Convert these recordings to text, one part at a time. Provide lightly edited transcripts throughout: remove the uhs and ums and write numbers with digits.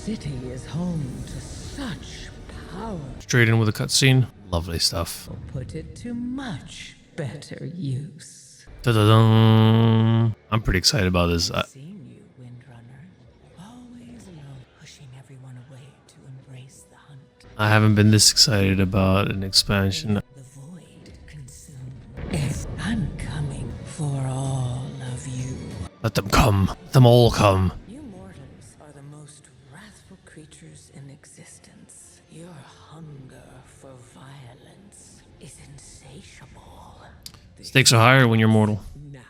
city is home to such power. Straight in with a cutscene. Lovely stuff. Or put it to much better use. Da-da-dum. I'm pretty excited about this. Seen you, Windrunner. Always alone, pushing everyone away to embrace the hunt. I haven't been this excited about an expansion. The void consumed. I'm coming for all of you. Let them come. Let them all come. You mortals are the most wrathful creatures in existence. Your hunger for violence is insatiable. Stakes are higher when you're mortal. Now,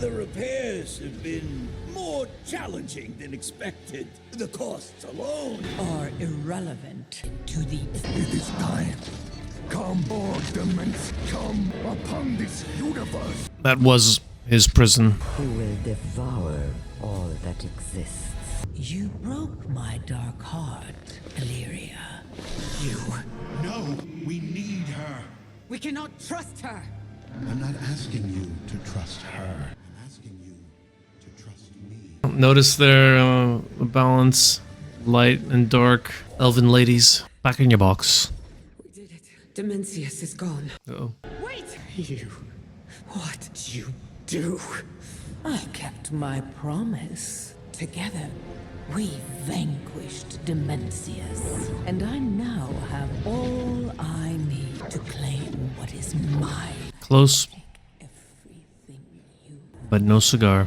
The repairs have been more challenging than expected. The costs alone are irrelevant to the. It is time. Come, all demons, come upon this universe. That was his prison. Who will devour all that exists. You broke my dark heart, Illyria. You. No, we need her. We cannot trust her. I'm not asking you to trust her. I'm asking you to trust me. Notice their balance. Light and dark. Elven ladies. Back in your box. We did it. Dimensius is gone. Uh-oh. Wait! You. What did you do? I kept my promise. Together, we vanquished Dimensius. And I now have all I need to claim what is mine. Close, Everything you. but no cigar.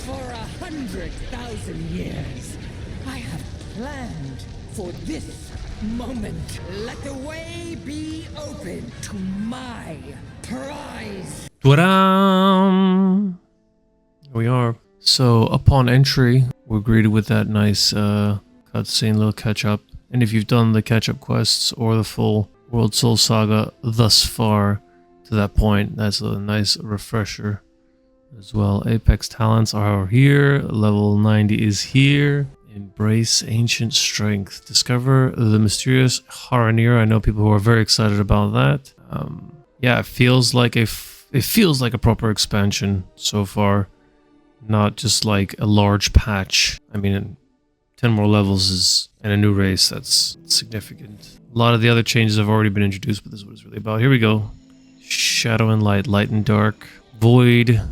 For 100,000 years, I have planned for this moment. Let the way be open to my prize. Ta-da! Here we are. So, upon entry, we're greeted with that nice cutscene, little catch-up. And if you've done the catch-up quests or the full World Soul Saga thus far to that point, that's a nice refresher as well. Apex talents are here. Level 90 is here. Embrace ancient strength. Discover the mysterious Haranir. I know people who are very excited about that. Yeah, it feels like a proper expansion so far, not just like a large patch. I mean, 10 more levels is and a new race. That's significant. A lot of the other changes have already been introduced, but this is what it's really about. Here we go. Shadow and light, light and dark, void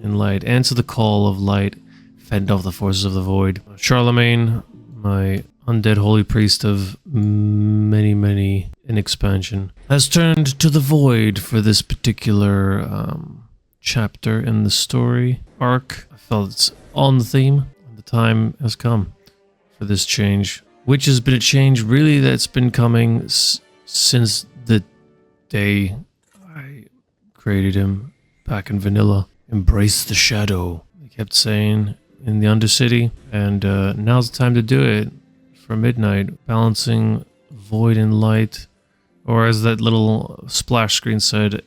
and light. Answer the call of light. Fend off the forces of the void. Charlemagne, my undead holy priest of many in expansion, has turned to the void for this particular chapter in the story arc. I felt it's on theme. The time has come for this change, which has been a change really that's been coming since the day I created him back in vanilla. Embrace the shadow, they kept saying in the Undercity, and now's the time to do it for midnight, balancing void and light, or as that little splash screen said,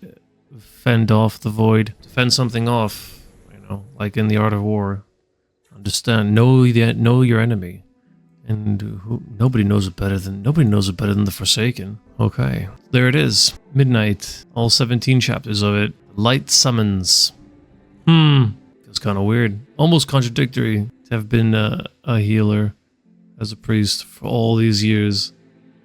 fend off the void. Fend something off, you know, like in the Art of War. Understand, know your enemy, and nobody knows it better than the Forsaken. Okay, there it is, midnight, all 17 chapters of it. Light summons. It's kind of weird, almost contradictory to have been a healer as a priest for all these years,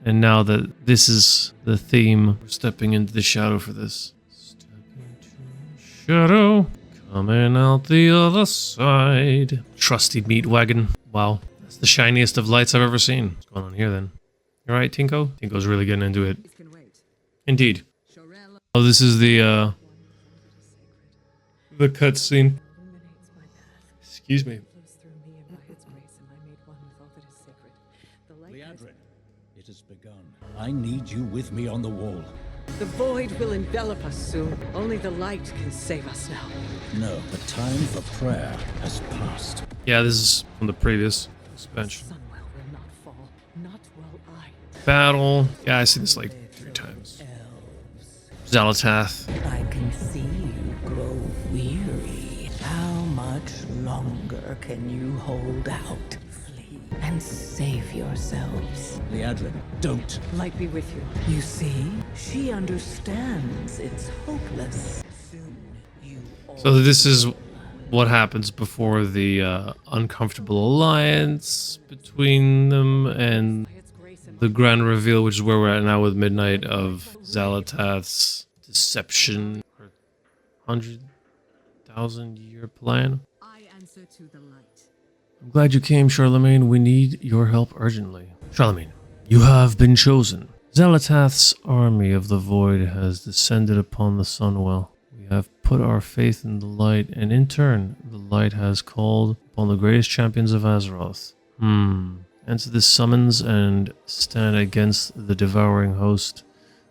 and now that this is the theme, we're stepping into the shadow for this. Step into the shadow, coming out the other side. Trusty meat wagon. Wow, that's the shiniest of lights I've ever seen. What's going on here then? You alright, Tinko? Tinko's really getting into it. Indeed. Oh, this is the cutscene. Excuse me. Leandrin, it has begun. I need you with me on the wall. The void will envelop us soon. Only the light can save us now. No, the time for prayer has passed. Yeah, this is from the previous expansion. Sunwell will not fall. Not while I. Battle. Yeah, I see this like 3 times. Xalatath. I can see you grow weary. How much longer can you hold out? Flee and save yourselves. Leandrin, don't. Light be with you. You see, she understands it's hopeless. Soon you all So this is what happens before the uncomfortable alliance between them and the grand reveal, which is where we're at now with Midnight, of Xalatath's deception, her 100,000-year plan. I answer to the light. I'm glad you came, Charlemagne. We need your help urgently. Charlemagne, you have been chosen. Xalatath's army of the void has descended upon the Sunwell. We have put our faith in the light, and in turn, the light has called upon the greatest champions of Azeroth. Answer this summons and stand against the devouring host.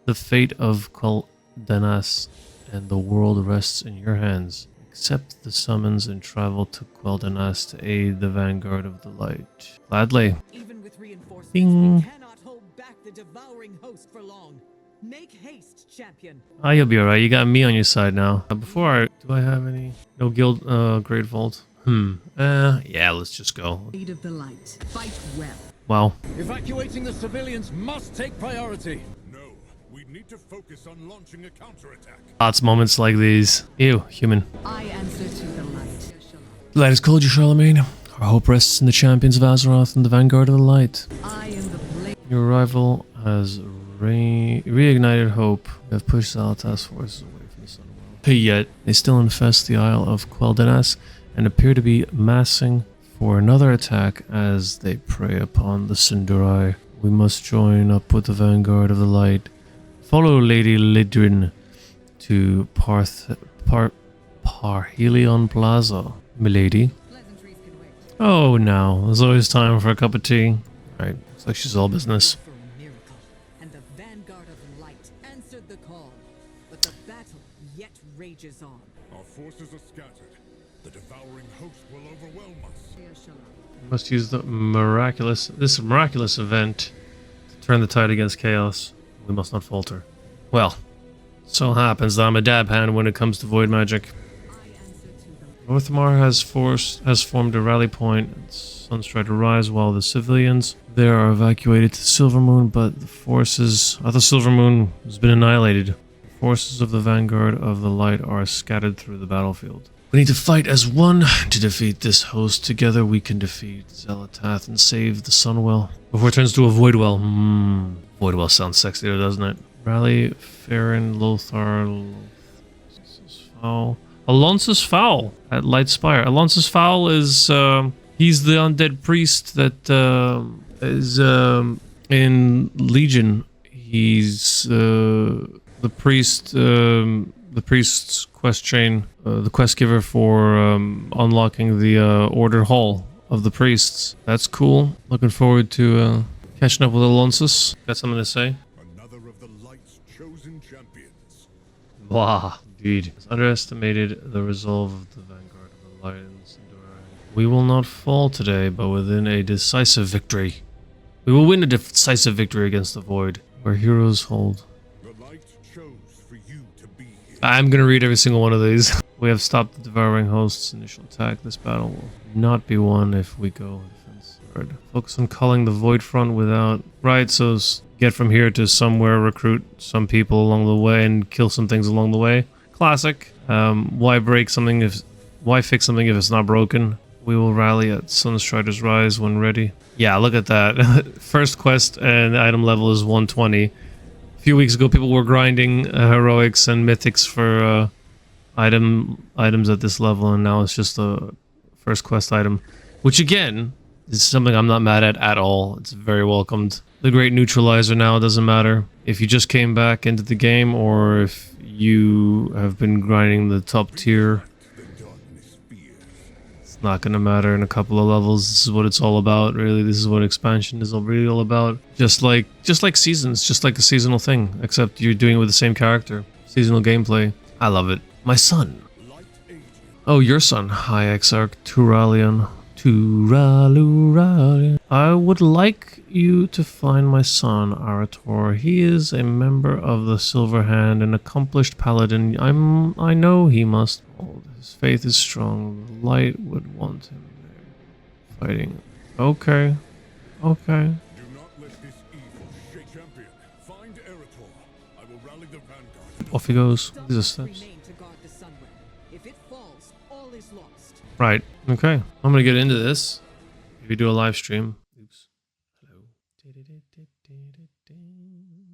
The fate of Quel'Danas and the world rests in your hands. Accept the summons and travel to Quel'Danas to aid the vanguard of the light. Gladly. Even with reinforcements, Ding. we cannot hold back the devouring host for long. Make haste, champion. Ah, you'll be alright. You got me on your side now. Do I have any? No guild, Great Vault. Yeah, let's just go. Aid of the light. Fight well. Wow. Evacuating the civilians must take priority. No, we need to focus on launching a counterattack. Lots of moments like these. Ew, human. I answer to the light. The light has called you, Charlemagne. Our hope rests in the champions of Azeroth and the vanguard of the light. I am the blade. Your arrival has reignited hope. We have pushed Xalatath's forces away from the Sunworld. Yet, they still infest the Isle of Quel'Danas and appear to be massing for another attack as they prey upon the Sindarai. We must join up with the vanguard of the light. Follow Lady Lidrin to Parhelion Plaza. Milady. Pleasantries can wait. Oh, now. There's always time for a cup of tea. Alright, looks like she's all business. For a miracle, and the vanguard of light answered the call. But the battle yet rages on. Our forces are scattered. The devouring host will overwhelm us. We must use this miraculous event to turn the tide against chaos. We must not falter. Well, so happens that I'm a dab hand when it comes to void magic. Northamar has formed a rally point at Sunstride to rise while the civilians there are evacuated to Silvermoon, but the forces of the Silvermoon has been annihilated. The forces of the vanguard of the light are scattered through the battlefield. We need to fight as one to defeat this host. Together we can defeat Xalatath and save the Sunwell before it turns to a Voidwell. Voidwell sounds sexier, doesn't it? Rally, Farron, Lothar, Foul. Alonsus Foul at Lightspire. Alonsus Foul is he's the undead priest that is in Legion. He's the priest's quest chain, the quest giver for unlocking the Order Hall of the Priests. That's cool. Looking forward to catching up with Alonsus. Got something to say? Another of the light's chosen champions. Blah. Indeed. It's underestimated the resolve of the vanguard of the light and Sindarai. We will not fall today, but within a decisive victory. We will win a decisive victory against the void, where heroes hold. The light chose for you to be here. I'm gonna read every single one of these. We have stopped the devouring host's initial attack. This battle will not be won if we go defense third. Focus on culling the void front without... Right, so get from here to somewhere, recruit some people along the way, and kill some things along the way. Classic. Why fix something if it's not broken? We will rally at Sunstrider's Rise when ready. Yeah, look at that. First quest and item level is 120. A few weeks ago, people were grinding heroics and mythics for items at this level, and now it's just a first quest item, which again is something I'm not mad at all. It's very welcomed. The Great Neutralizer now doesn't matter if you just came back into the game or if you have been grinding the top tier. It's not gonna matter in a couple of levels. This is what it's all about, really. This is what expansion is really all about. Just like seasons, just like a seasonal thing, except you're doing it with the same character. Seasonal gameplay. I love it. My son. Oh, your son. Hi, Exarch Turalion. Turaluralion. I would like you to find my son, Arator. He is a member of the Silver Hand, an accomplished paladin. I know he must hold. His faith is strong. The light would want him there. Fighting. Okay. Okay. Do not let this evil shake champion. Find Eretor. I will rally the vanguard. Off he goes. These are steps. Remain to guard the Sunwell. If it falls, all is lost. Right. Okay. I'm gonna get into this. If you do a live stream. Oops. Hello.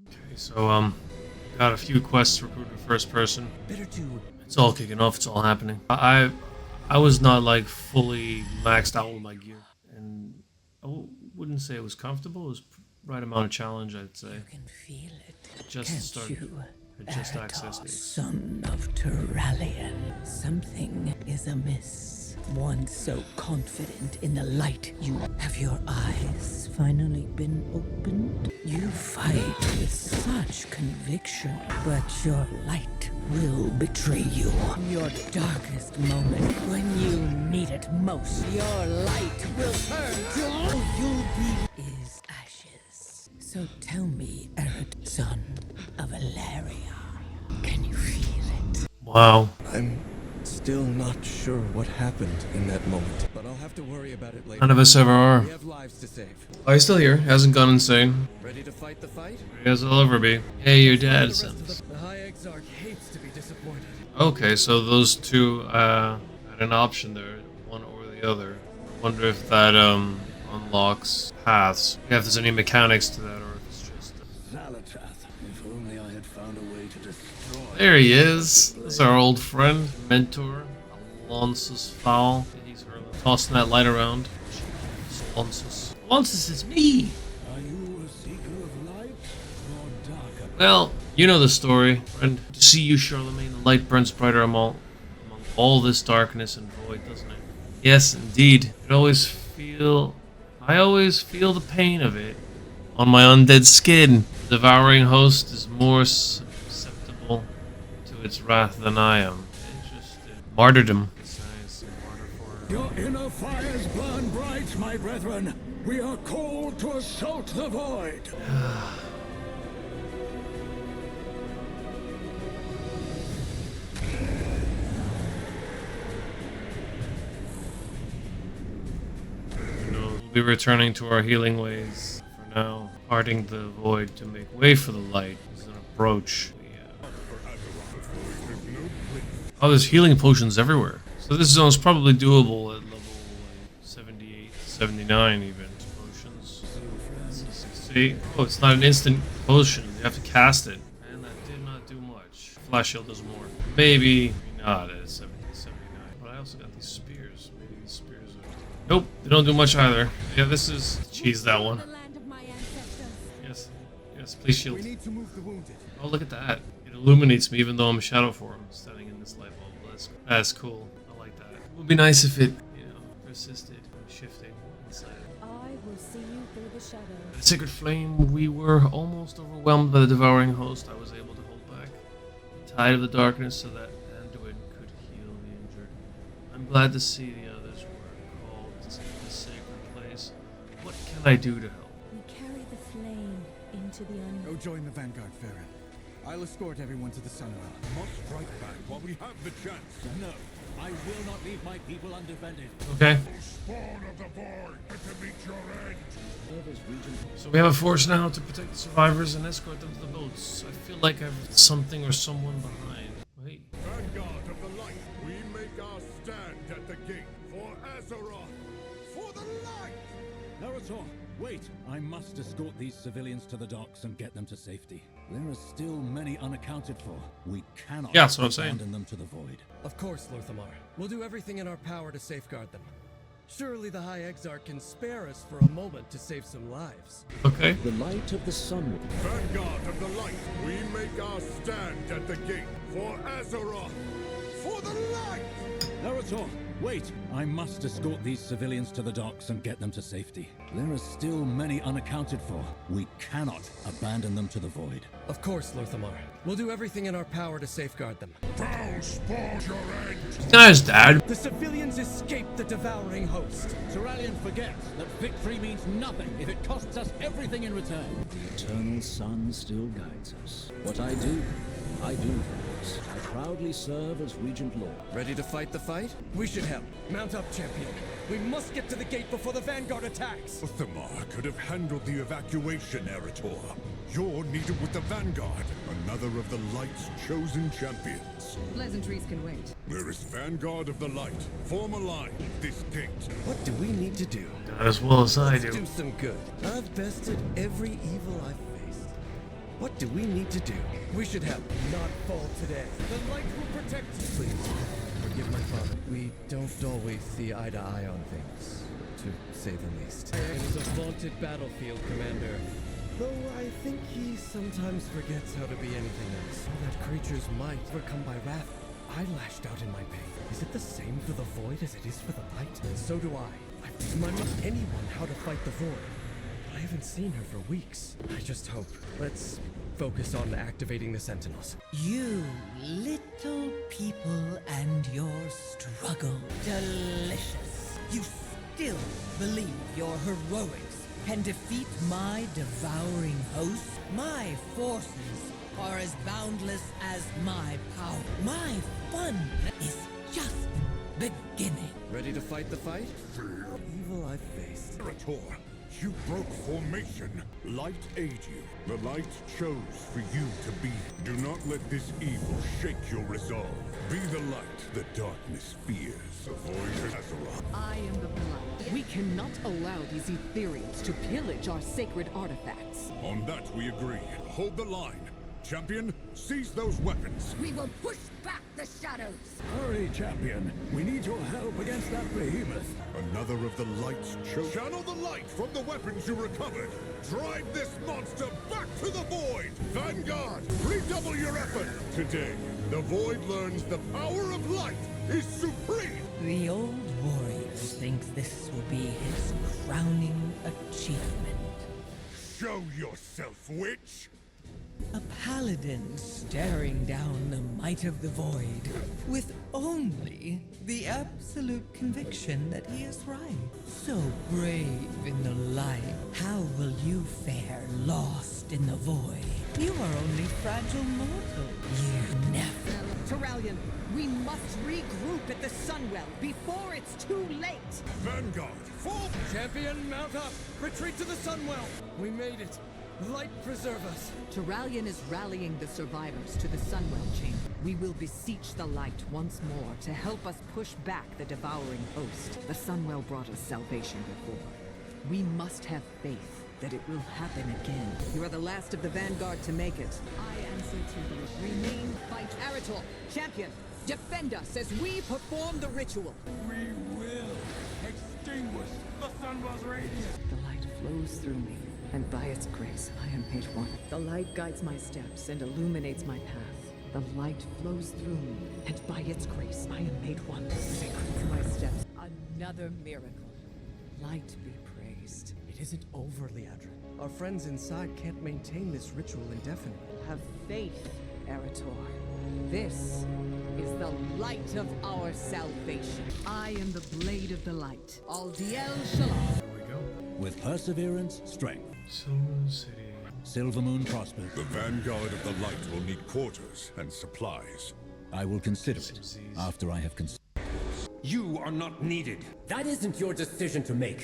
Okay, so got a few quests recruited first person. It's all kicking off. It's all happening. I was not like fully maxed out with my gear, and wouldn't say it was comfortable. It was right amount of challenge, I'd say. You can feel it. Just Can't started. you? I just Aratar, accessed it. son of Turalian. Something is amiss. One so confident in the light, you have your eyes finally been opened. You fight with such conviction, but your light will betray you. In your darkest moment, when you need it most, your light will turn to all you'll be is ashes. So tell me, Aratar, son of Valeria, can you feel it? Wow. I'm still not sure what happened in that moment, but I'll have to worry about it later. None of us ever are. We have lives to save. Oh, he's still here. Hasn't gone insane. Ready to fight the fight? As I'll ever be. Hey, your dad sent us. The High Exarch hates to be disappointed. Okay, so those two had an option there, one or the other. I wonder if that unlocks paths. Yeah, if there's any mechanics to that, or if it's just. Zalatrath, if only I had found a way to destroy. There he is. This is our old friend, mentor, Alonsus Fowl. He's tossing that light around. Alonsus. Alonsus is me. Are you a seeker of light or darker? Well, you know the story, friend. To see you, Charlemagne, the light burns brighter among all this darkness and void, doesn't it? Yes, indeed. I always feel the pain of it on my undead skin. The devouring host is more susceptible to its wrath than I am. Interesting. Martyrdom. Your inner fires burn bright, my brethren. We are called to assault the void. We'll be returning to our healing ways for now. Parting the void to make way for the light is an approach. Oh, there's healing potions everywhere. So this zone's probably doable at level 78, 79 even. Potions. See? Oh, it's not an instant potion. You have to cast it. And that did not do much. Flash shield does more. Maybe not at 70, 79. But I also got these spears. Maybe these spears are... Nope, they don't do much either. Yeah, this is... Cheese that one. Yes. Yes, please shield. We need to move the wounded. Oh, look at that. It illuminates me even though I'm shadow form. Standing in this light bulb. That's cool. I like that. It would be nice if it, persisted shifting inside. I will see you through the shadows. The sacred flame, we were almost overwhelmed by the devouring host. I was able to hold back the tide of the darkness so that Anduin could heal the injured. I'm glad to see the others were called to this sacred place. What can I do to help? We carry the flame into the unknown. Go join the Vanguard, Farron. I'll escort everyone to the Sunwell. Must strike back while we have the chance. No, I will not leave my people undefended. Okay. Spawn of the void to meet your end. So we have a force now to protect the survivors and escort them to the boats. I feel like I've something or someone behind. Wait. Vanguard of the light, we make our stand at the gate for Azeroth. For the light! Naruto, wait! I must escort these civilians to the docks and get them to safety. There are still many unaccounted for. We cannot Yeah, that's what I'm saying. abandon them to the void. Of course, Lorthamar. We'll do everything in our power to safeguard them. Surely the High Exarch can spare us for a moment to save some lives. Okay. The light of the sun. Vanguard of the light, we make our stand at the gate for Azeroth. For the light! Naruto, wait! I must escort these civilians to the docks and get them to safety. There are still many unaccounted for. We cannot abandon them to the void. Of course, Lorthamar. We'll do everything in our power to safeguard them. Foul spawn your end! Nice, Dad. The civilians escaped the devouring host. Turalian forgets that victory means nothing if it costs us everything in return. The eternal sun still guides us. What I do for us. proudly serve as Regent Lord. Ready to fight the fight? We should help. Mount up, champion. We must get to the gate before the Vanguard attacks. Thamar could have handled the evacuation, Erator. You're needed with the Vanguard, another of the Light's chosen champions. Pleasantries can wait. There is Vanguard of the Light. Form a line at this gate. What do we need to do? As well as I Let's do. do some good. I've bested every evil I've faced. What do we need to do? We should help. Not fall today. The light will protect you. Please, forgive my father. We don't always see eye to eye on things, to say the least. It is a vaunted battlefield, Commander. Though I think he sometimes forgets how to be anything else. All that creature's might overcome by wrath. I lashed out in my pain. Is it the same for the Void as it is for the Light? So do I. I've reminded anyone how to fight the Void. I haven't seen her for weeks. I just hope. Let's focus on activating the Sentinels. You little people and your struggle. Delicious. You still believe your heroics can defeat my devouring host? My forces are as boundless as my power. My fun is just beginning. Ready to fight the fight? Evil I've faced. Erator, you broke formation. Light aid you. The Light chose for you to be. Do not let this evil shake your resolve. Be the light the darkness fears. Avoid Azeroth. I am the Blight. We cannot allow these Ethereals to pillage our sacred artifacts. On that we agree. Hold the line. Champion, seize those weapons. We will push back the shadows. Hurry, champion. We need your help against that behemoth. Another of the Light's chosen. Channel the light from the weapons you recovered. Drive this monster back to the Void. Vanguard, redouble your effort. Today, the Void learns the power of light is supreme. The old warrior thinks this will be his crowning achievement. Show yourself, witch. A paladin staring down the might of the void with only the absolute conviction that he is right. So brave in the light, how will you fare lost in the void? You are only fragile mortal. You never. Turalyon, we must regroup at the Sunwell before it's too late. Vanguard, fall. Champion, mount up! Retreat to the Sunwell! We made it! Light preserve us! Turalyon is rallying the survivors to the Sunwell chamber. We will beseech the light once more to help us push back the devouring host. The Sunwell brought us salvation before. We must have faith that it will happen again. You are the last of the Vanguard to make it. I answer to you. Remain fight. Erator, champion, defend us as we perform the ritual. We will extinguish the Sunwell's radiance. The light flows through me, and by its grace, I am made one. The light guides my steps and illuminates my path. The light flows through me, and by its grace, I am made one. Sacred to my steps. Another miracle. Light be praised. It isn't over, Liadrin. Our friends inside can't maintain this ritual indefinitely. Have faith, Erator. This is the light of our salvation. I am the blade of the light. Aldiel Shalom. There we go. With perseverance, strength. Silver City. Silvermoon prospers. The Vanguard of the Light will need quarters and supplies. I will consider it after I have considered. You are not needed. That isn't your decision to make.